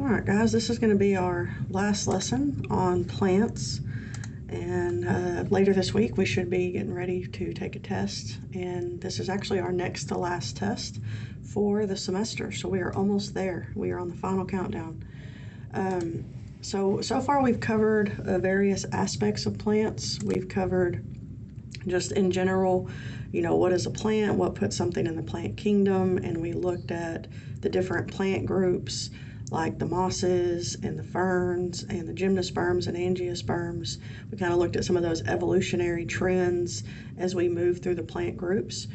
Alright guys, this is going to be our last lesson on plants, and later this week we should be getting ready to take a test, and this is actually our next to last test for the semester, so we are almost there. We are on the final countdown. So far we've covered various aspects of plants. We've covered just in general, what is a plant, what puts something in the plant kingdom, and we looked at the different plant groups like the mosses and the ferns and the gymnosperms and angiosperms. We kind of looked at some of those evolutionary trends as we move through the plant groups.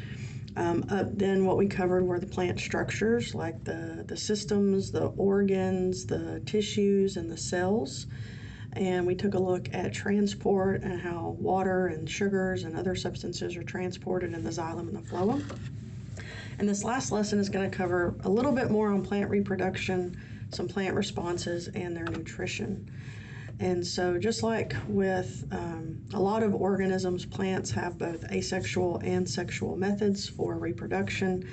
Then what we covered were the plant structures, like the systems, the organs, the tissues, and the cells. And we took a look at transport and how water and sugars and other substances are transported in the xylem and the phloem. And this last lesson is going to cover a little bit more on plant reproduction, some plant responses, and their nutrition. And so just like with a lot of organisms, plants have both asexual and sexual methods for reproduction.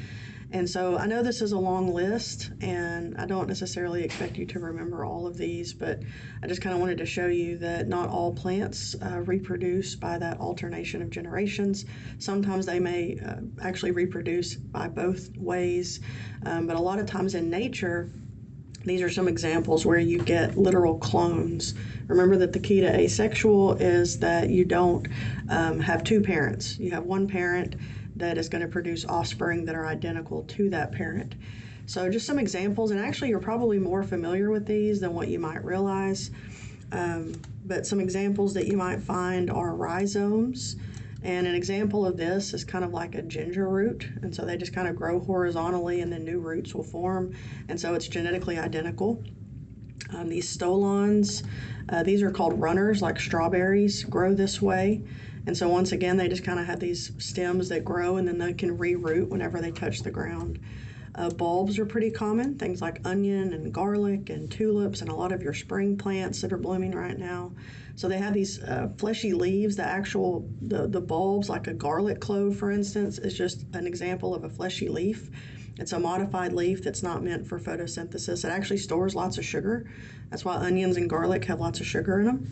And so I know this is a long list, and I don't necessarily expect you to remember all of these, but I just kind of wanted to show you that not all plants reproduce by that alternation of generations. Sometimes they may actually reproduce by both ways, but a lot of times in nature, these are some examples where you get literal clones. Remember that the key to asexual is that you don't have two parents. You have one parent that is going to produce offspring that are identical to that parent. So just some examples, and actually you're probably more familiar with these than what you might realize. But some examples that you might find are rhizomes. And an example of this is kind of like a ginger root, and so they just kind of grow horizontally and then new roots will form, and so it's genetically identical. These stolons, these are called runners, like strawberries grow this way, and so once again they just kind of have these stems that grow and then they can re-root whenever they touch the ground. Bulbs are pretty common, things like onion and garlic and tulips and a lot of your spring plants that are blooming right now. So they have these fleshy leaves. The bulbs, like a garlic clove, for instance, is just an example of a fleshy leaf. It's a modified leaf that's not meant for photosynthesis. It actually stores lots of sugar. That's why onions and garlic have lots of sugar in them.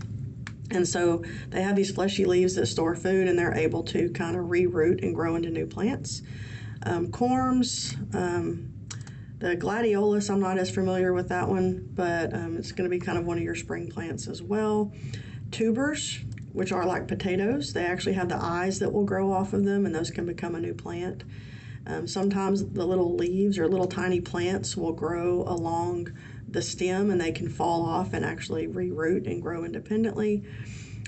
And so they have these fleshy leaves that store food, and they're able to kind of re-root and grow into new plants. Corms, the gladiolus, I'm not as familiar with that one, but it's going to be kind of one of your spring plants as well. Tubers, which are like potatoes, they actually have the eyes that will grow off of them, and those can become a new plant. Sometimes the little leaves or little tiny plants will grow along the stem, and they can fall off and actually re-root and grow independently.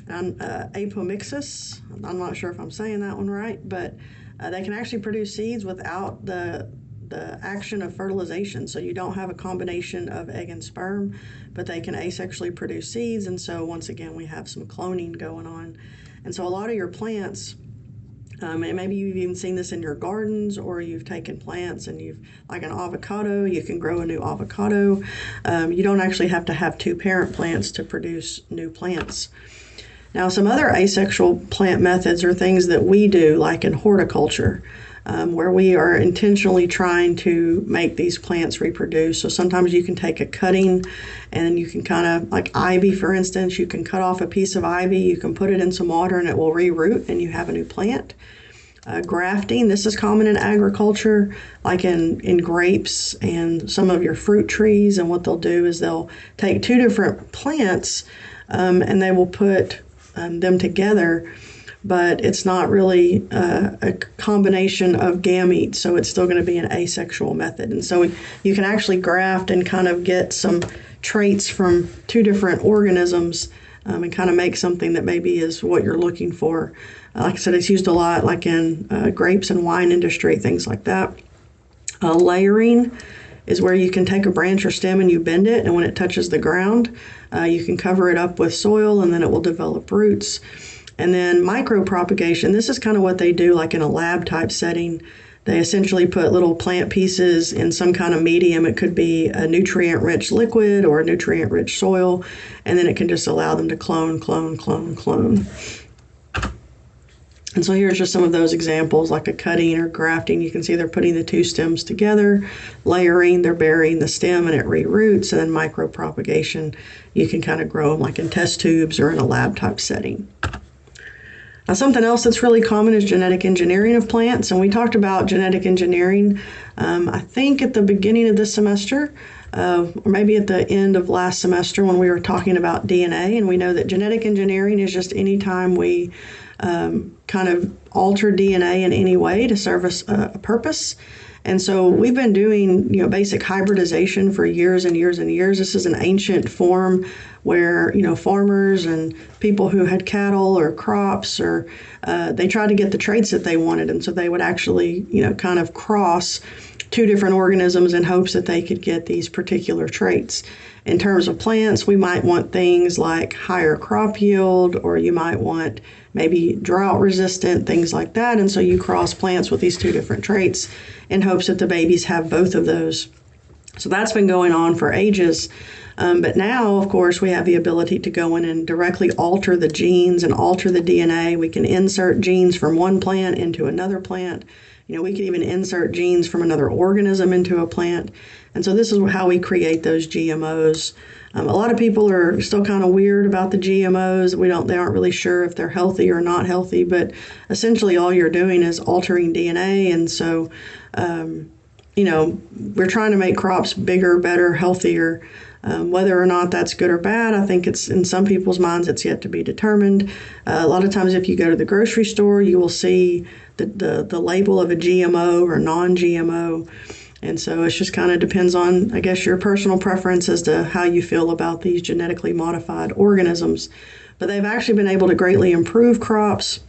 And apomixis, I'm not sure if I'm saying that one right, but they can actually produce seeds without the action of fertilization. So you don't have a combination of egg and sperm, but they can asexually produce seeds. And so once again, we have some cloning going on. And so a lot of your plants, and maybe you've even seen this in your gardens, or you've taken plants and like an avocado, you can grow a new avocado. You don't actually have to have two parent plants to produce new plants. Now, some other asexual plant methods are things that we do, like in horticulture, where we are intentionally trying to make these plants reproduce. So sometimes you can take a cutting and you can kind of, like ivy, for instance, you can cut off a piece of ivy, you can put it in some water and it will re-root and you have a new plant. Grafting, this is common in agriculture, like in grapes and some of your fruit trees. And what they'll do is they'll take two different plants and they will put them together, but it's not really a combination of gametes, so it's still going to be an asexual method. And so you can actually graft and kind of get some traits from two different organisms and kind of make something that maybe is what you're looking for. Like I said, it's used a lot like in grapes and wine industry, things like that. Layering is where you can take a branch or stem and you bend it, and when it touches the ground, you can cover it up with soil and then it will develop roots. And then micropropagation, this is kind of what they do like in a lab type setting. They essentially put little plant pieces in some kind of medium. It could be a nutrient-rich liquid or a nutrient-rich soil, and then it can just allow them to clone. And so here's just some of those examples, like a cutting or grafting. You can see they're putting the two stems together, layering, they're burying the stem and it re-roots, and then micropropagation. You can kind of grow them like in test tubes or in a lab type setting. Now, something else that's really common is genetic engineering of plants, and we talked about genetic engineering, I think at the beginning of this semester, or maybe at the end of last semester when we were talking about DNA, and we know that genetic engineering is just any time we kind of alter DNA in any way to serve us a purpose. And so we've been doing, basic hybridization for years and years and years. This is an ancient form where, farmers and people who had cattle or crops or they tried to get the traits that they wanted. And so they would actually, kind of cross two different organisms in hopes that they could get these particular traits. In terms of plants, we might want things like higher crop yield, or you might want maybe drought resistant, things like that. And so you cross plants with these two different traits in hopes that the babies have both of those. So that's been going on for ages. But now, of course, we have the ability to go in and directly alter the genes and alter the DNA. We can insert genes from one plant into another plant. We can even insert genes from another organism into a plant. And so this is how we create those GMOs. A lot of people are still kind of weird about the GMOs. They aren't really sure if they're healthy or not healthy, but essentially all you're doing is altering DNA. And so, we're trying to make crops bigger, better, healthier. Whether or not that's good or bad, I think it's in some people's minds, it's yet to be determined. A lot of times if you go to the grocery store, you will see the label of a GMO or non-GMO. And so it just kind of depends on, I guess, your personal preference as to how you feel about these genetically modified organisms. But they've actually been able to greatly improve crops.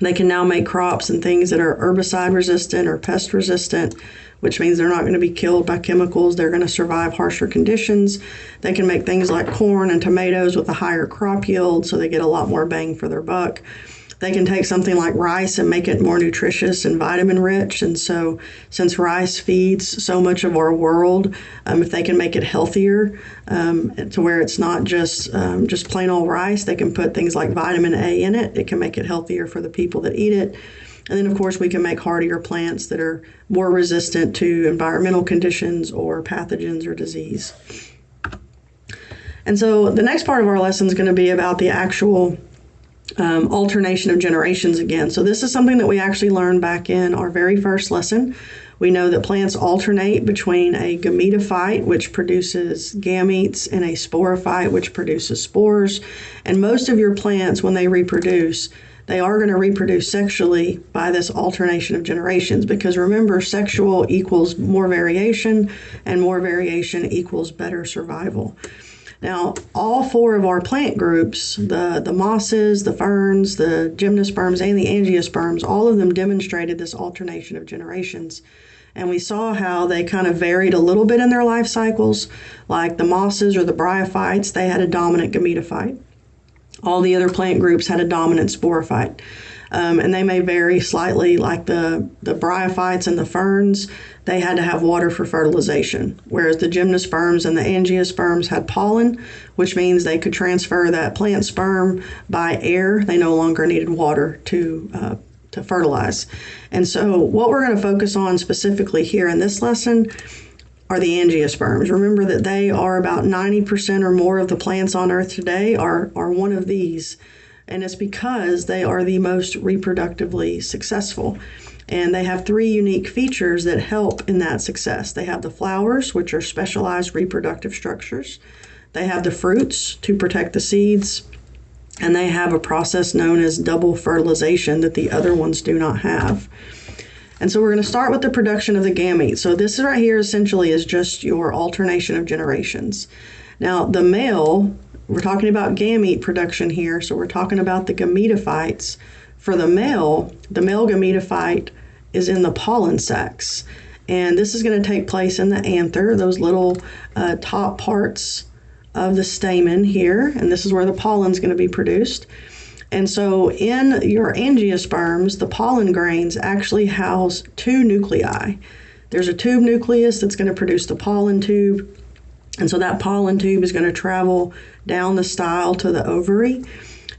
They can now make crops and things that are herbicide resistant or pest resistant, which means they're not going to be killed by chemicals. They're going to survive harsher conditions. They can make things like corn and tomatoes with a higher crop yield, so they get a lot more bang for their buck. They can take something like rice and make it more nutritious and vitamin rich. And so since rice feeds so much of our world, if they can make it healthier to where it's not just plain old rice, they can put things like vitamin A in it. It can make it healthier for the people that eat it. And then, of course, we can make hardier plants that are more resistant to environmental conditions or pathogens or disease. And so the next part of our lesson is going to be about the actual alternation of generations again. So this is something that we actually learned back in our very first lesson. We know that plants alternate between a gametophyte, which produces gametes, and a sporophyte, which produces spores. And most of your plants, when they reproduce, they are going to reproduce sexually by this alternation of generations, because remember, sexual equals more variation, and more variation equals better survival. Now, all four of our plant groups, the mosses, the ferns, the gymnosperms, and the angiosperms, all of them demonstrated this alternation of generations. And we saw how they kind of varied a little bit in their life cycles. Like the mosses or the bryophytes, they had a dominant gametophyte. All the other plant groups had a dominant sporophyte. And they may vary slightly, like the bryophytes and the ferns, they had to have water for fertilization, whereas the gymnosperms and the angiosperms had pollen, which means they could transfer that plant sperm by air. They no longer needed water to fertilize. And so what we're going to focus on specifically here in this lesson are the angiosperms. Remember that they are about 90% or more of the plants on Earth today are one of these. And it's because they are the most reproductively successful. And they have three unique features that help in that success. They have the flowers, which are specialized reproductive structures. They have the fruits to protect the seeds. And they have a process known as double fertilization that the other ones do not have. And so we're going to start with the production of the gametes. So this right here essentially is just your alternation of generations. Now the male, we're talking about gamete production here, so we're talking about the gametophytes. For the male gametophyte is in the pollen sacs. And this is going to take place in the anther, those little top parts of the stamen here. And this is where the pollen is going to be produced. And so in your angiosperms, the pollen grains actually house two nuclei. There's a tube nucleus that's going to produce the pollen tube. And so that pollen tube is going to travel down the style to the ovary.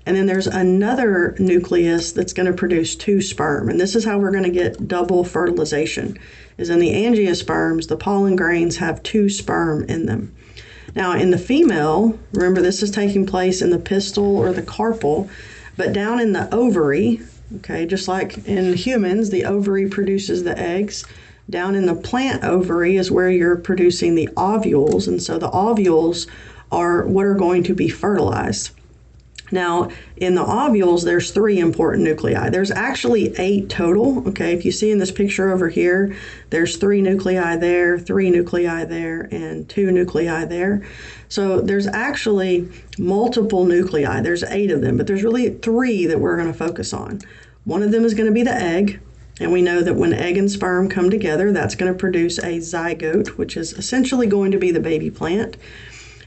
And then there's another nucleus that's going to produce 2 sperm. And this is how we're going to get double fertilization, is in the angiosperms, the pollen grains have 2 sperm in them. Now in the female, remember this is taking place in the pistil or the carpel, but down in the ovary, okay, just like in humans, the ovary produces the eggs. Down in the plant ovary is where you're producing the ovules, and so the ovules are what are going to be fertilized. Now, in the ovules, there's 3 important nuclei. There's actually 8 total, okay? If you see in this picture over here, there's 3 nuclei there, 3 nuclei there, and 2 nuclei there. So there's actually multiple nuclei. There's 8 of them, but there's really 3 that we're going to focus on. One of them is going to be the egg, and we know that when egg and sperm come together, that's going to produce a zygote, which is essentially going to be the baby plant.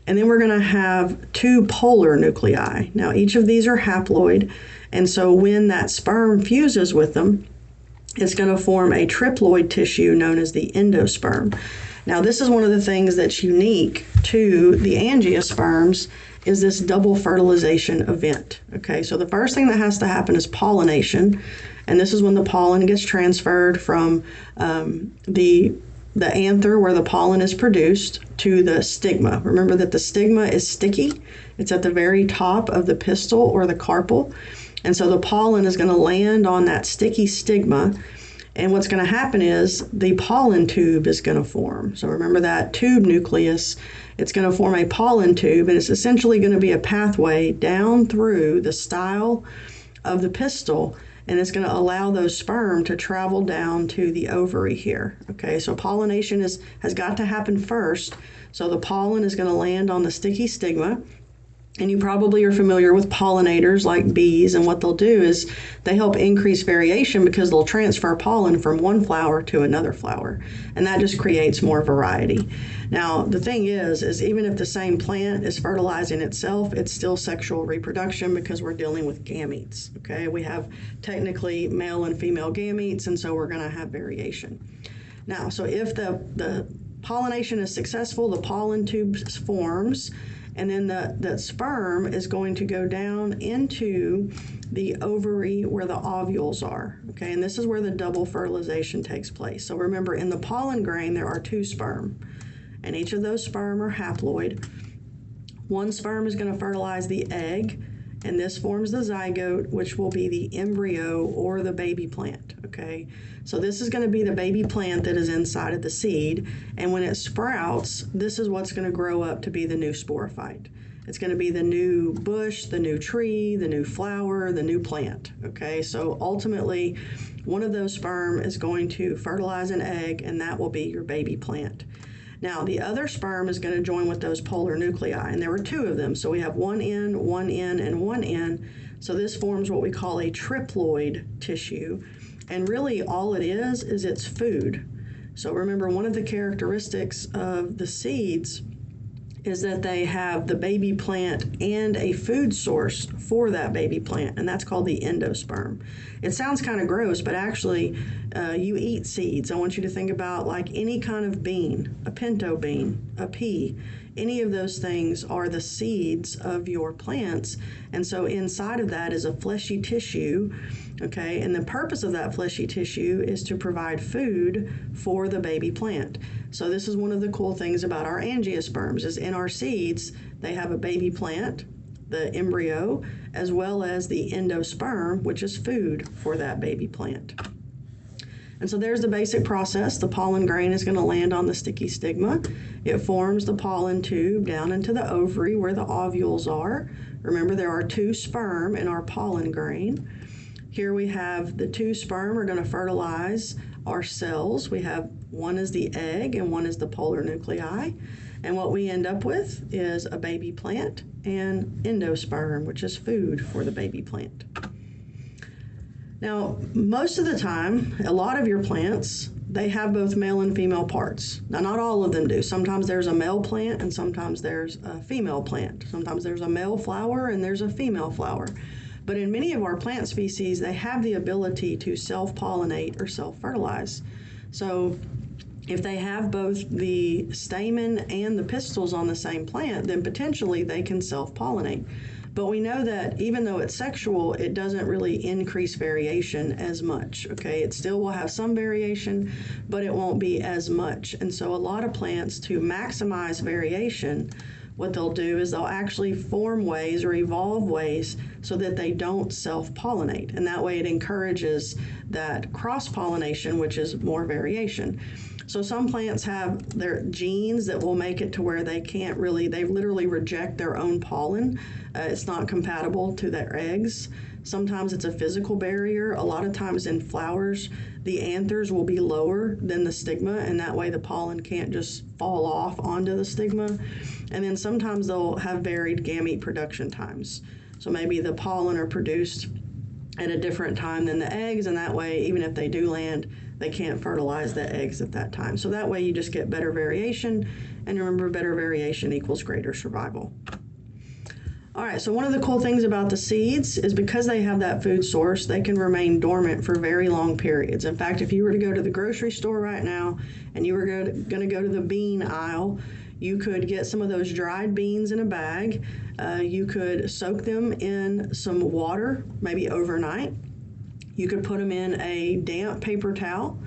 And then we're going to have 2 polar nuclei. Now, each of these are haploid, and so when that sperm fuses with them, it's going to form a triploid tissue known as the endosperm. Now, this is one of the things that's unique to the angiosperms is this double fertilization event. Okay, so the first thing that has to happen is pollination, and this is when the pollen gets transferred from the anther where the pollen is produced to the stigma. Remember that the stigma is sticky. It's at the very top of the pistil or the carpel. And so the pollen is going to land on that sticky stigma. And what's going to happen is the pollen tube is going to form. So remember that tube nucleus, it's going to form a pollen tube, and it's essentially going to be a pathway down through the style of the pistil, and it's going to allow those sperm to travel down to the ovary here. Okay, so pollination has got to happen first. So the pollen is going to land on the sticky stigma. And you probably are familiar with pollinators like bees, and what they'll do is they help increase variation because they'll transfer pollen from one flower to another flower, and that just creates more variety. Now, the thing is even if the same plant is fertilizing itself, it's still sexual reproduction because we're dealing with gametes, okay? We have technically male and female gametes, and so we're going to have variation. Now, so if the pollination is successful, the pollen tube forms, and then the sperm is going to go down into the ovary where the ovules are, okay? And this is where the double fertilization takes place. So remember, in the pollen grain, there are 2 sperm, and each of those sperm are haploid. One sperm is going to fertilize the egg, and this forms the zygote, which will be the embryo or the baby plant, okay? So this is going to be the baby plant that is inside of the seed, and when it sprouts, this is what's going to grow up to be the new sporophyte. It's going to be the new bush, the new tree, the new flower, the new plant, okay? So ultimately, one of those sperm is going to fertilize an egg, and that will be your baby plant. Now, the other sperm is going to join with those polar nuclei, and there were 2 of them. So we have one end, and one end. So this forms what we call a triploid tissue. And really all it is it's food. So remember, one of the characteristics of the seeds is that they have the baby plant and a food source for that baby plant, and that's called the endosperm. It sounds kind of gross, but actually you eat seeds. I want you to think about like any kind of bean, a pinto bean, a pea. Any of those things are the seeds of your plants, and so inside of that is a fleshy tissue, okay? And the purpose of that fleshy tissue is to provide food for the baby plant. So this is one of the cool things about our angiosperms is in our seeds, they have a baby plant, the embryo, as well as the endosperm, which is food for that baby plant. And so there's the basic process. The pollen grain is going to land on the sticky stigma. It forms the pollen tube down into the ovary where the ovules are. Remember, there are 2 sperm in our pollen grain. Here we have the 2 sperm are going to fertilize our cells. We have one is the egg and one is the polar nuclei. And what we end up with is a baby plant and endosperm, which is food for the baby plant. Now, most of the time, a lot of your plants, they have both male and female parts. Now, not all of them do. Sometimes there's a male plant and sometimes there's a female plant. Sometimes there's a male flower and there's a female flower. But in many of our plant species, they have the ability to self-pollinate or self-fertilize. So if they have both the stamen and the pistils on the same plant, then potentially they can self-pollinate. But we know that even though it's sexual, it doesn't really increase variation as much, okay? It still will have some variation, but it won't be as much. And so a lot of plants, to maximize variation, what they'll do is they'll actually form ways or evolve ways so that they don't self-pollinate. And that way it encourages that cross-pollination, which is more variation. So some plants have their genes that will make it to where they can't really, they literally reject their own pollen. It's not compatible to their eggs. Sometimes it's a physical barrier. A lot of times in flowers, the anthers will be lower than the stigma, and that way the pollen can't just fall off onto the stigma. And then sometimes they'll have varied gamete production times. So maybe the pollen are produced at a different time than the eggs, and that way, even if they do land, they can't fertilize the eggs at that time. So that way you just get better variation, and remember, better variation equals greater survival. All right, so one of the cool things about the seeds is because they have that food source, they can remain dormant for very long periods. In fact, if you were to go to the grocery store right now and you were going to go to the bean aisle, you could get some of those dried beans in a bag. You could soak them in some water, maybe overnight. You could put them in a damp paper towel,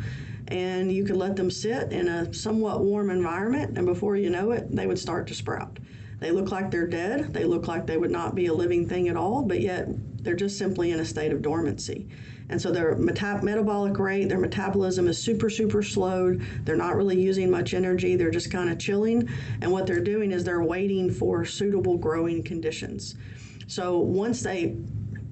and you could let them sit in a somewhat warm environment, and before you know it, they would start to sprout. They look like they're dead. They look like they would not be a living thing at all, but yet they're just simply in a state of dormancy. And so their metabolic rate, their metabolism is super, super slowed. They're not really using much energy. They're just kind of chilling. And what they're doing is they're waiting for suitable growing conditions. So once they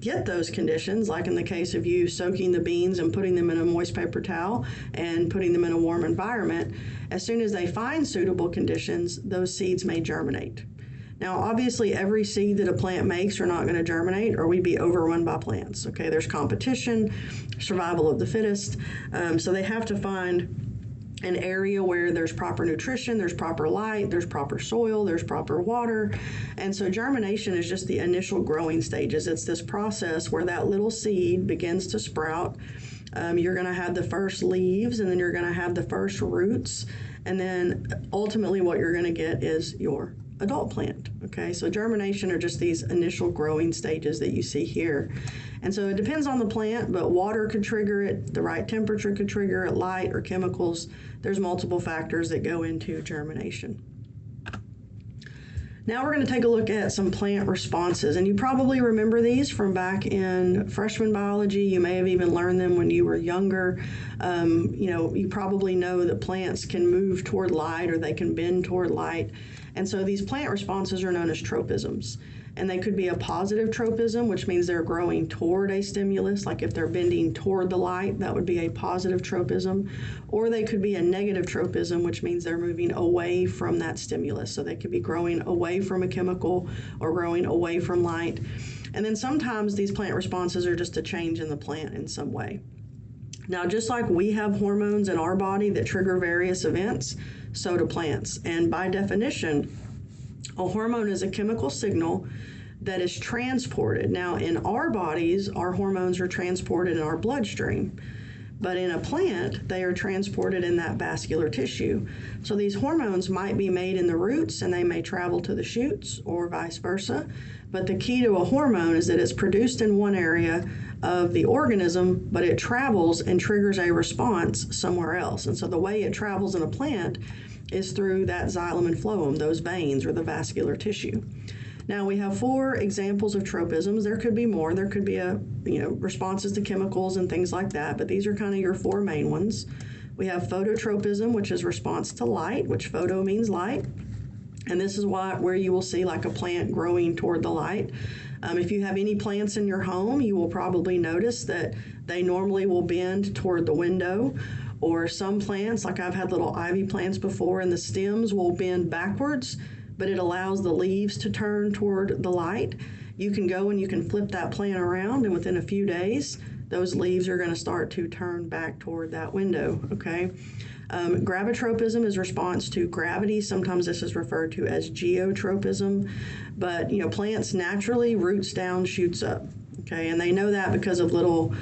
get those conditions, like in the case of you soaking the beans and putting them in a moist paper towel and putting them in a warm environment, as soon as they find suitable conditions, those seeds may germinate. Now, obviously, every seed that a plant makes are not going to germinate, or we'd be overrun by plants. Okay, there's competition, survival of the fittest. So they have to find an area where there's proper nutrition, there's proper light, there's proper soil, there's proper water. And so germination is just the initial growing stages. It's this process where that little seed begins to sprout. You're going to have the first leaves, and then you're going to have the first roots. And then ultimately what you're going to get is your adult plant. Okay, so germination are just these initial growing stages that you see here. And so it depends on the plant, but water could trigger it, the right temperature could trigger it, light or chemicals. There's multiple factors that go into germination. Now we're going to take a look at some plant responses, and you probably remember these from back in freshman biology. You may have even learned them when you were younger. You probably know that plants can move toward light or they can bend toward light. And so these plant responses are known as tropisms. And they could be a positive tropism, which means they're growing toward a stimulus. Like if they're bending toward the light, that would be a positive tropism. Or they could be a negative tropism, which means they're moving away from that stimulus. So they could be growing away from a chemical or growing away from light. And then sometimes these plant responses are just a change in the plant in some way. Now, just like we have hormones in our body that trigger various events, so do plants. And by definition, a hormone is a chemical signal that is transported. Now, in our bodies, our hormones are transported in our bloodstream. But in a plant, they are transported in that vascular tissue. So these hormones might be made in the roots and they may travel to the shoots or vice versa. But the key to a hormone is that it's produced in one area of the organism, but it travels and triggers a response somewhere else. And so the way it travels in a plant is through that xylem and phloem, those veins or the vascular tissue. Now we have 4 examples of tropisms. There could be more. There could be responses to chemicals and things like that, but these are kind of your 4 main ones. We have phototropism, which is response to light, which photo means light. And this is where you will see like a plant growing toward the light. If you have any plants in your home, you will probably notice that they normally will bend toward the window. Or some plants, like I've had little ivy plants before, and the stems will bend backwards, but it allows the leaves to turn toward the light. You can go and you can flip that plant around, and within a few days, those leaves are going to start to turn back toward that window, okay? Gravitropism is response to gravity. Sometimes this is referred to as geotropism, but plants naturally roots down, shoots up. Okay, and they know that because of little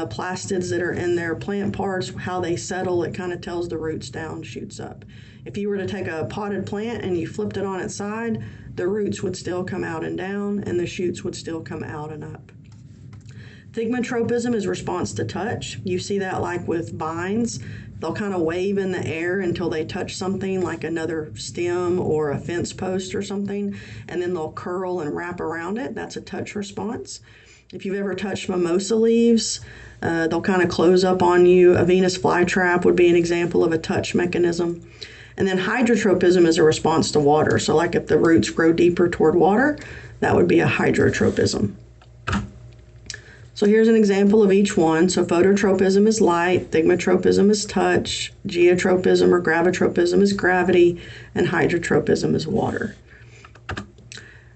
plastids that are in their plant parts, how they settle, it kind of tells the roots down, shoots up. If you were to take a potted plant and you flipped it on its side, the roots would still come out and down, and the shoots would still come out and up. Thigmotropism is response to touch. You see that like with vines. They'll kind of wave in the air until they touch something like another stem or a fence post or something, and then they'll curl and wrap around it. That's a touch response. If you've ever touched mimosa leaves, they'll kind of close up on you. A Venus flytrap would be an example of a touch mechanism. And then hydrotropism is a response to water. So like if the roots grow deeper toward water, that would be a hydrotropism. So here's an example of each one. So phototropism is light, thigmotropism is touch, geotropism or gravitropism is gravity, and hydrotropism is water.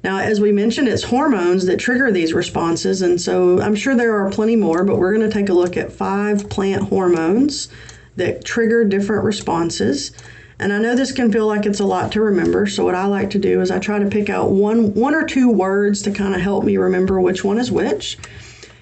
Now, as we mentioned, it's hormones that trigger these responses, and so I'm sure there are plenty more, but we're going to take a look at 5 plant hormones that trigger different responses. And I know this can feel like it's a lot to remember, so what I like to do is I try to pick out one or two words to kind of help me remember which one is which.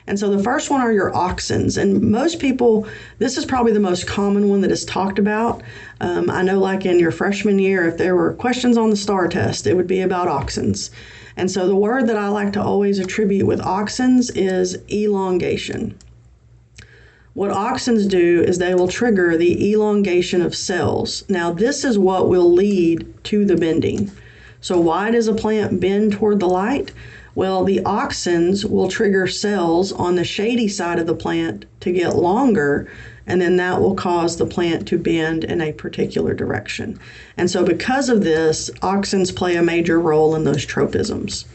And so the first one are your auxins, and most people, this is probably the most common one that is talked about. I know like in your freshman year, if there were questions on the STAR test, it would be about auxins. And so the word that I like to always attribute with auxins is elongation. What auxins do is they will trigger the elongation of cells. Now this is what will lead to the bending. So why does a plant bend toward the light? Well, the auxins will trigger cells on the shady side of the plant to get longer, and then that will cause the plant to bend in a particular direction. And so because of this, auxins play a major role in those tropisms.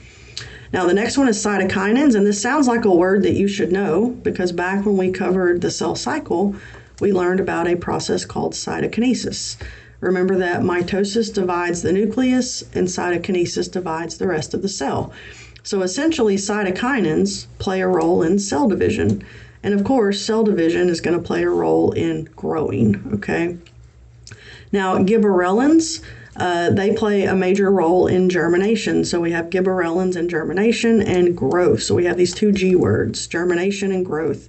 Now the next one is cytokinins, and this sounds like a word that you should know because back when we covered the cell cycle, we learned about a process called cytokinesis. Remember that mitosis divides the nucleus and cytokinesis divides the rest of the cell. So essentially, cytokinins play a role in cell division. And of course, cell division is going to play a role in growing, okay? Now, gibberellins, they play a major role in germination. So we have gibberellins in germination and growth. So we have these 2 G words, germination and growth.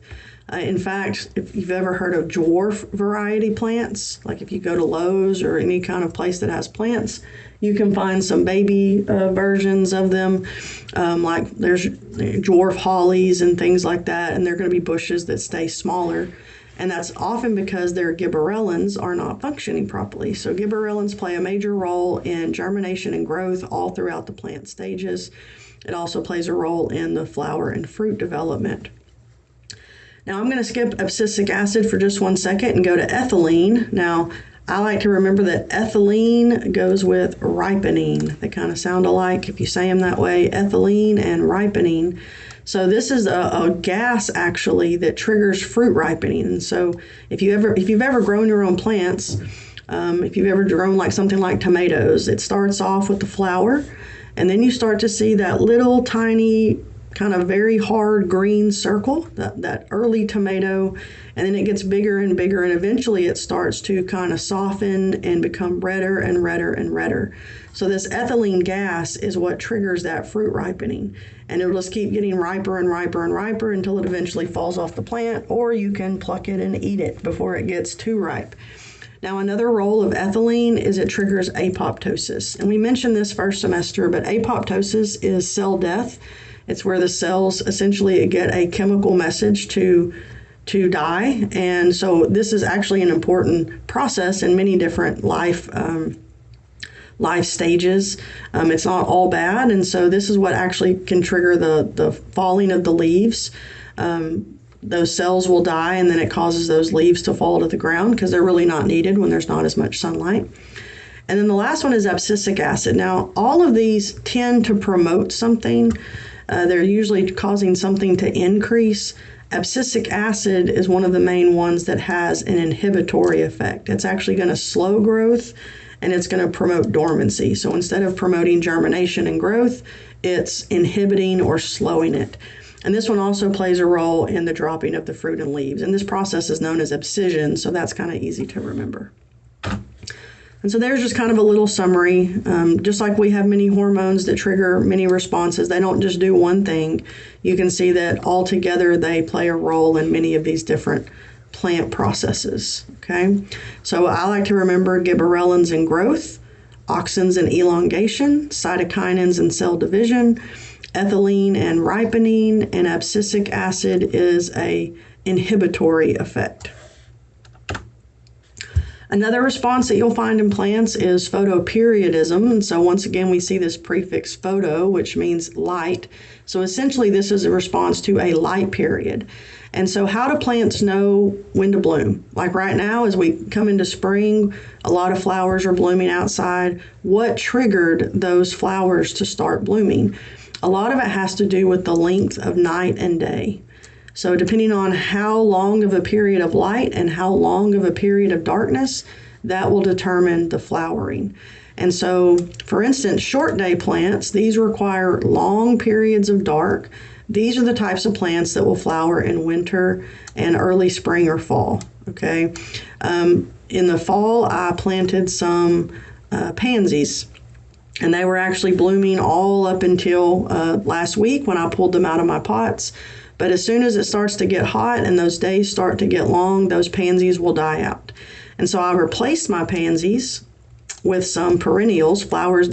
In fact, if you've ever heard of dwarf variety plants, like if you go to Lowe's or any kind of place that has plants, you can find some baby versions of them, like there's dwarf hollies and things like that, and they're going to be bushes that stay smaller. And that's often because their gibberellins are not functioning properly. So gibberellins play a major role in germination and growth all throughout the plant stages. It also plays a role in the flower and fruit development. Now I'm going to skip abscisic acid for just 1 second and go to ethylene. Now I like to remember that ethylene goes with ripening. They kind of sound alike if you say them that way, ethylene and ripening. So this is a gas actually that triggers fruit ripening. And so if you've ever grown your own plants, if you've ever grown like something like tomatoes, it starts off with the flower, and then you start to see that little tiny kind of very hard green circle, that early tomato, and then it gets bigger and bigger, and eventually it starts to kind of soften and become redder and redder and redder. So this ethylene gas is what triggers that fruit ripening, and it'll just keep getting riper and riper and riper until it eventually falls off the plant, or you can pluck it and eat it before it gets too ripe. Now another role of ethylene is it triggers apoptosis, and we mentioned this first semester, but apoptosis is cell death. It's where the cells essentially get a chemical message to die. And so this is actually an important process in many different life stages. It's not all bad. And so this is what actually can trigger the falling of the leaves. Those cells will die, and then it causes those leaves to fall to the ground because they're really not needed when there's not as much sunlight. And then the last one is abscisic acid. Now, all of these tend to promote something. They're usually causing something to increase. Abscisic acid is one of the main ones that has an inhibitory effect. It's actually going to slow growth, and it's going to promote dormancy. So instead of promoting germination and growth, it's inhibiting or slowing it. And this one also plays a role in the dropping of the fruit and leaves. And this process is known as abscission, so that's kind of easy to remember. And so there's just kind of a little summary. Just like we have many hormones that trigger many responses, they don't just do one thing. You can see that all together they play a role in many of these different plant processes. Okay, so I like to remember gibberellins in growth, auxins in elongation, cytokinins in cell division, ethylene and ripening, and abscisic acid is a inhibitory effect. Another response that you'll find in plants is photoperiodism. And so once again, we see this prefix photo, which means light. So essentially, this is a response to a light period. And so how do plants know when to bloom? Like right now, as we come into spring, a lot of flowers are blooming outside. What triggered those flowers to start blooming? A lot of it has to do with the length of night and day. So depending on how long of a period of light and how long of a period of darkness, that will determine the flowering. And so, for instance, short day plants, these require long periods of dark. These are the types of plants that will flower in winter and early spring or fall, okay? In the fall, I planted some pansies, and they were actually blooming all up until last week when I pulled them out of my pots. But as soon as it starts to get hot and those days start to get long, those pansies will die out. And so I replaced my pansies with some perennials, flowers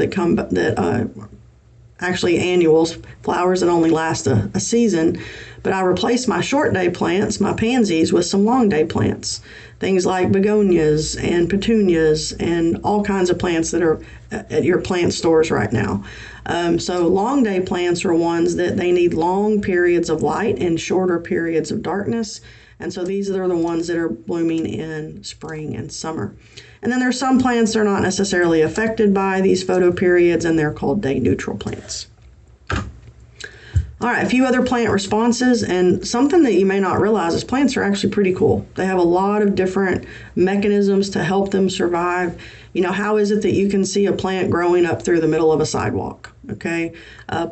actually annuals, flowers that only last a season. But I replaced my short day plants, my pansies, with some long day plants. Things like begonias and petunias and all kinds of plants that are at your plant stores right now. So long day plants are ones that they need long periods of light and shorter periods of darkness. And so these are the ones that are blooming in spring and summer. And then there's some plants that are not necessarily affected by these photoperiods, and they're called day neutral plants. All right, a few other plant responses, and something that you may not realize is plants are actually pretty cool. They have a lot of different mechanisms to help them survive. You know, how is it that you can see a plant growing up through the middle of a sidewalk? Okay,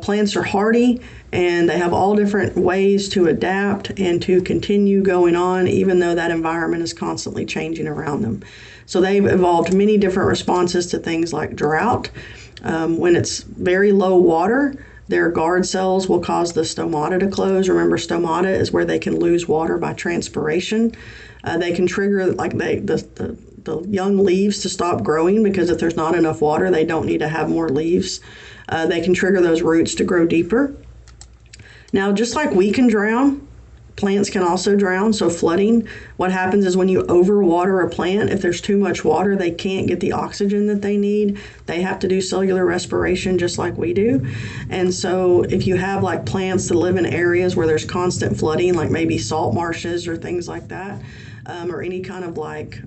plants are hardy, and they have all different ways to adapt and to continue going on, even though that environment is constantly changing around them. So they've evolved many different responses to things like drought. When it's very low water, their guard cells will cause the stomata to close. Remember, stomata is where they can lose water by transpiration. They can trigger the young leaves to stop growing, because if there's not enough water, they don't need to have more leaves. They can trigger those roots to grow deeper. Now, just like we can drown, plants can also drown. So flooding, what happens is when you overwater a plant, if there's too much water, they can't get the oxygen that they need. They have to do cellular respiration just like we do. And so if you have like plants that live in areas where there's constant flooding, like maybe salt marshes or things like that, or any kind of like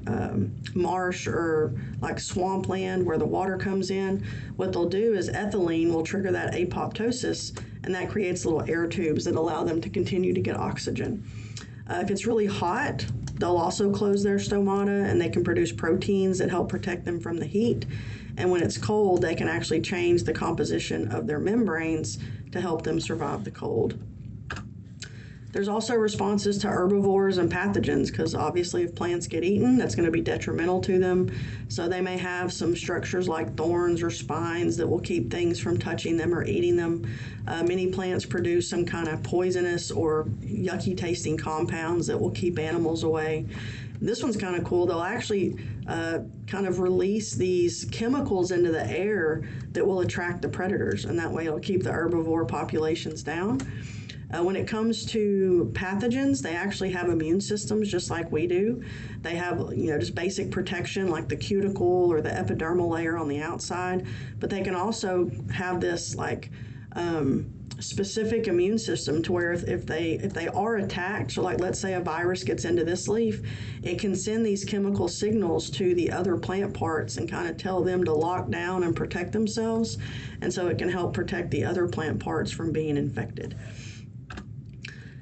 marsh or like swampland where the water comes in, what they'll do is ethylene will trigger that apoptosis, and that creates little air tubes that allow them to continue to get oxygen. If it's really hot, they'll also close their stomata, and they can produce proteins that help protect them from the heat. And when it's cold, they can actually change the composition of their membranes to help them survive the cold. There's also responses to herbivores and pathogens, because obviously if plants get eaten, that's going to be detrimental to them. So they may have some structures like thorns or spines that will keep things from touching them or eating them. Many plants produce some kind of poisonous or yucky tasting compounds that will keep animals away. This one's kind of cool. They'll actually kind of release these chemicals into the air that will attract the predators, and that way it'll keep the herbivore populations down. When it comes to pathogens, they actually have immune systems just like we do. They have, just basic protection like the cuticle or the epidermal layer on the outside, but they can also have this like specific immune system to where if they are attacked, so like let's say a virus gets into this leaf, it can send these chemical signals to the other plant parts and kind of tell them to lock down and protect themselves, and so it can help protect the other plant parts from being infected.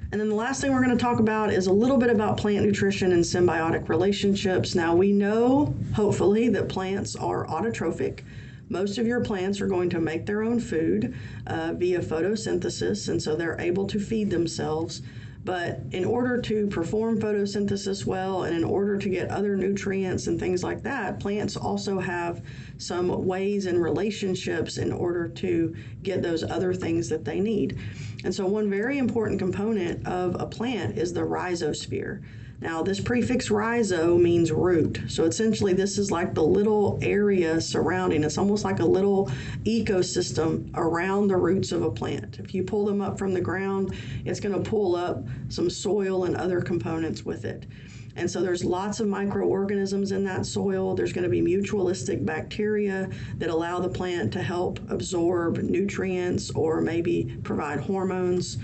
And then the last thing we're going to talk about is a little bit about plant nutrition and symbiotic relationships. Now we know, hopefully, that plants are autotrophic. Most of your plants are going to make their own food via photosynthesis, and so they're able to feed themselves. But in order to perform photosynthesis well and in order to get other nutrients and things like that, plants also have some ways and relationships in order to get those other things that they need. And so one very important component of a plant is the rhizosphere. Now, this prefix rhizo means root. So essentially, this is like the little area surrounding. It's almost like a little ecosystem around the roots of a plant. If you pull them up from the ground, it's going to pull up some soil and other components with it. And so there's lots of microorganisms in that soil. There's going to be mutualistic bacteria that allow the plant to help absorb nutrients or maybe provide hormones.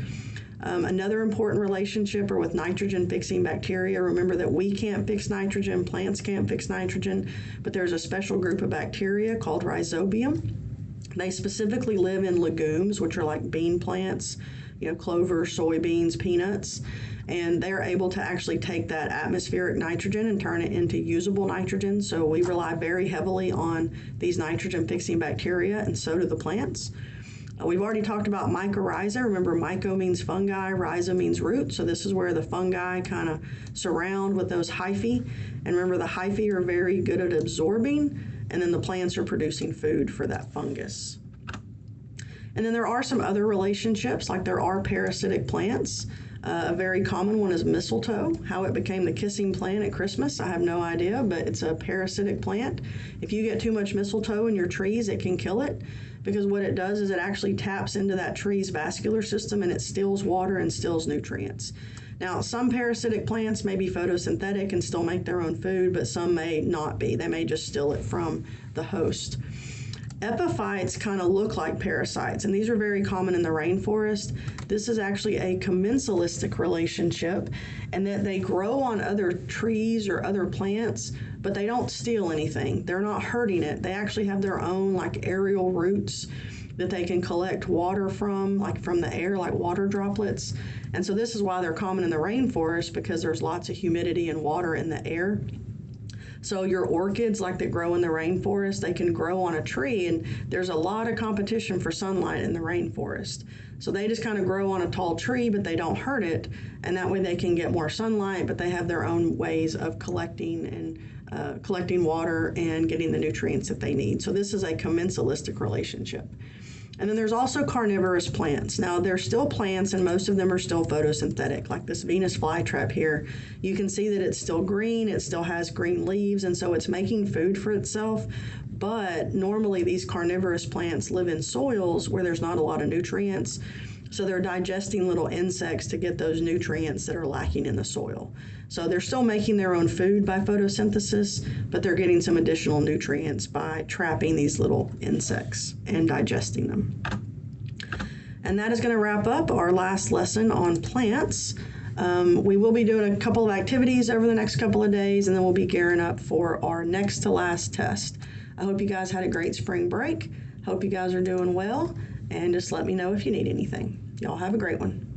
Another important relationship are with nitrogen-fixing bacteria. Remember that we can't fix nitrogen, plants can't fix nitrogen, but there's a special group of bacteria called rhizobium. They specifically live in legumes, which are like bean plants, clover, soybeans, peanuts, and they're able to actually take that atmospheric nitrogen and turn it into usable nitrogen. So we rely very heavily on these nitrogen-fixing bacteria, and so do the plants. We've already talked about mycorrhiza. Remember, myco means fungi, rhiza means root. So this is where the fungi kind of surround with those hyphae. And remember, the hyphae are very good at absorbing, and then the plants are producing food for that fungus. And then there are some other relationships, like there are parasitic plants. A very common one is mistletoe. How it became the kissing plant at Christmas, I have no idea, but it's a parasitic plant. If you get too much mistletoe in your trees, it can kill it, because what it does is it actually taps into that tree's vascular system and it steals water and steals nutrients. Now, some parasitic plants may be photosynthetic and still make their own food, but some may not be. They may just steal it from the host. Epiphytes kind of look like parasites, and these are very common in the rainforest. This is actually a commensalistic relationship, and that they grow on other trees or other plants, but they don't steal anything. They're not hurting it. They actually have their own like aerial roots that they can collect water from, like from the air, like water droplets. And so this is why they're common in the rainforest, because there's lots of humidity and water in the air. So your orchids, like that grow in the rainforest, they can grow on a tree, and there's a lot of competition for sunlight in the rainforest. So they just kind of grow on a tall tree, but they don't hurt it, and that way they can get more sunlight, but they have their own ways of collecting water and getting the nutrients that they need. So this is a commensalistic relationship. And then there's also carnivorous plants. Now, they're still plants, and most of them are still photosynthetic, like this Venus flytrap here. You can see that it's still green, it still has green leaves, and so it's making food for itself. But normally these carnivorous plants live in soils where there's not a lot of nutrients, so they're digesting little insects to get those nutrients that are lacking in the soil. So they're still making their own food by photosynthesis, but they're getting some additional nutrients by trapping these little insects and digesting them. And that is going to wrap up our last lesson on plants. We will be doing a couple of activities over the next couple of days, and then we'll be gearing up for our next to last test. I hope you guys had a great spring break. Hope you guys are doing well, and just let me know if you need anything. Y'all have a great one.